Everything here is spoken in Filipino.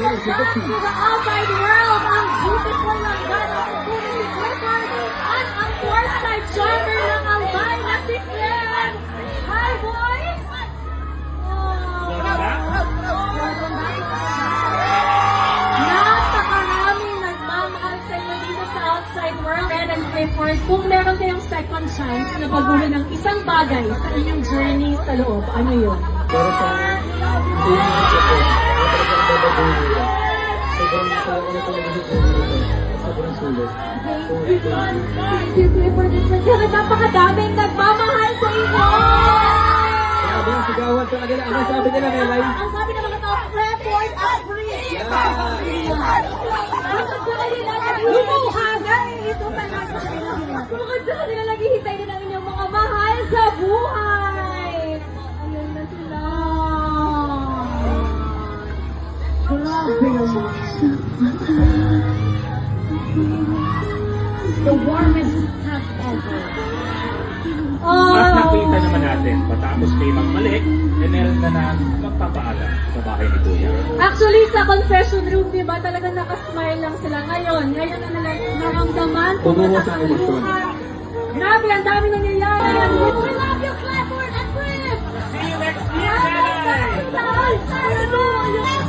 to the outside world, ang beautiful ng gana si Kuya si Clifford at ang courtside charmer ng Albay na si Fred. Hi, boys! Napakaraming nagmamahal sa inyo dito sa outside world. Fred and Clifford, kung meron kayong second chance na baguhin ng isang bagay sa inyong journey sa loob, ano yun? Pero sa hindi mo ito, sobrang saya ko na talaga sa sobrang sulit. Thank you, Clifford and Fred. Napakadaming nagmamahal sa inyo! Grabe ang sigawan talaga na. Ano sabi nila, Melay? Ang sabi ng mga tao, Clifford at Fred! Lumuhaga eh! Ito talaga. Bukod sa kanila, naghihintay din ang inyong mga mahal sa buhay! Ayun na sila! Grabe naman! The warmest hug ever! At nakita naman natin, matapos kayo magbalik, meron na magpapaalam sa bahay ni Kuya. Actually, sa confession room, di ba, talagang nakasmile lang sila ngayon. Ngayon na naramdaman. Pumuha sa emosyon. Grabe, ang dami nangyayari. We love you, Clifford and Fred! See you next year, Melay! Hallelujah!